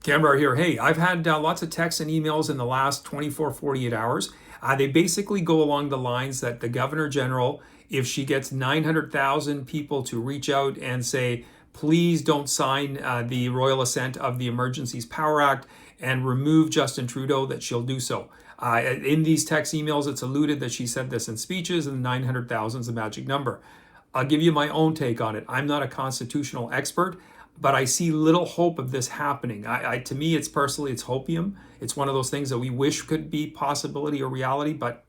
Canberra here. Hey, I've had lots of texts and emails in the last 24, 48 hours. They basically go along the lines that the Governor General, if she gets 900,000 people to reach out and say, please don't sign the royal assent of the Emergencies Power Act and remove Justin Trudeau, that she'll do so. In these text emails, it's alluded that she said this in speeches, and 900,000 is the magic number. I'll give you my own take on it. I'm not a constitutional expert, but I see little hope of this happening. To me, it's hopium. It's one of those things that we wish could be possibility or reality, but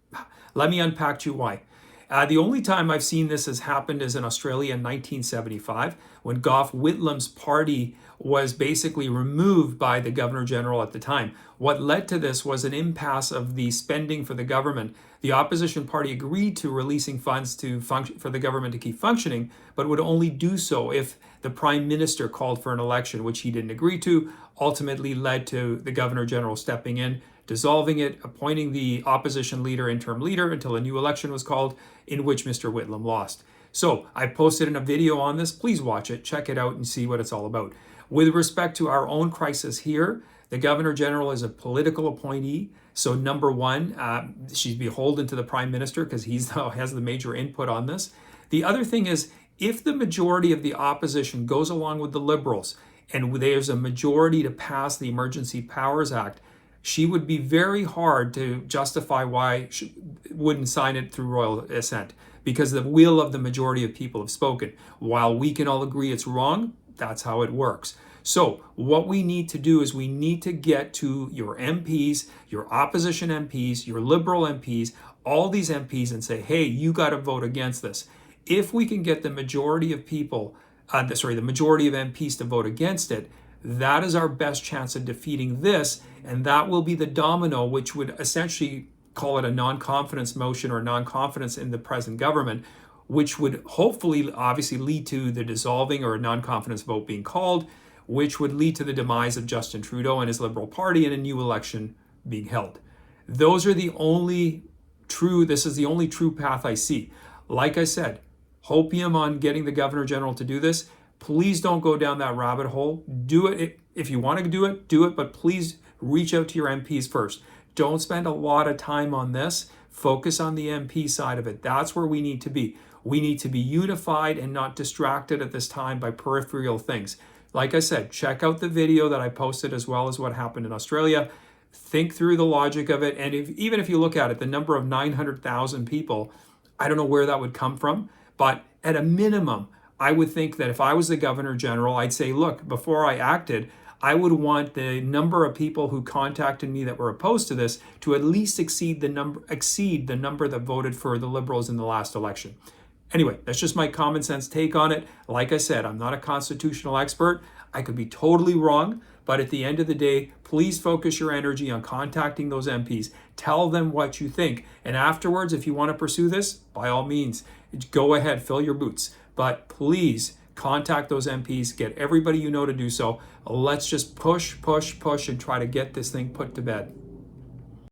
let me unpack to you why. The only time I've seen this has happened is in Australia in 1975, when Gough Whitlam's party was basically removed by the Governor General at the time. What led to this was an impasse of the spending for the government. The opposition party agreed to releasing funds for the government to keep functioning, but would only do so if the Prime Minister called for an election, which he didn't agree to. Ultimately led to the Governor General stepping in, dissolving it, appointing the opposition leader, interim leader, until a new election was called, in which Mr. Whitlam lost. So I posted in a video on this. Please watch it, check it out, and see what it's all about. With respect to our own crisis here, the Governor General is a political appointee. So number one, she's beholden to the Prime Minister because he has the major input on this. The other thing is, if the majority of the opposition goes along with the Liberals and there's a majority to pass the Emergency Powers Act, she would be very hard to justify why she wouldn't sign it through royal assent, because the will of the majority of people have spoken. While we can all agree it's wrong, that's how it works. So what we need to do is we need to get to your MPs, your opposition MPs, your Liberal MPs, all these MPs, and say, hey, you got to vote against this. If we can get the majority of people, the majority of MPs to vote against it, that is our best chance of defeating this, and that will be the domino which would essentially call it a non-confidence motion or non-confidence in the present government, which would hopefully obviously lead to the dissolving or a non-confidence vote being called, which would lead to the demise of Justin Trudeau and his Liberal Party and a new election being held. This is the only true path I see. Like I said, hopium on getting the Governor General to do this. Please don't go down that rabbit hole. Do it. If you want to do it, but please reach out to your MPs first. Don't spend a lot of time on this. Focus on the MP side of it. That's where we need to be. We need to be unified and not distracted at this time by peripheral things. Like I said, check out the video that I posted, as well as what happened in Australia. Think through the logic of it. And even if you look at it, the number of 900,000 people, I don't know where that would come from, but at a minimum, I would think that if I was the Governor General, I'd say, look, before I acted, I would want the number of people who contacted me that were opposed to this to at least exceed the number that voted for the Liberals in the last election. Anyway, that's just my common sense take on it. Like I said, I'm not a constitutional expert. I could be totally wrong, but at the end of the day, please focus your energy on contacting those MPs. Tell them what you think. And afterwards, if you want to pursue this, by all means, go ahead, fill your boots. But please contact those MPs, get everybody you know to do so. Let's just push, and try to get this thing put to bed.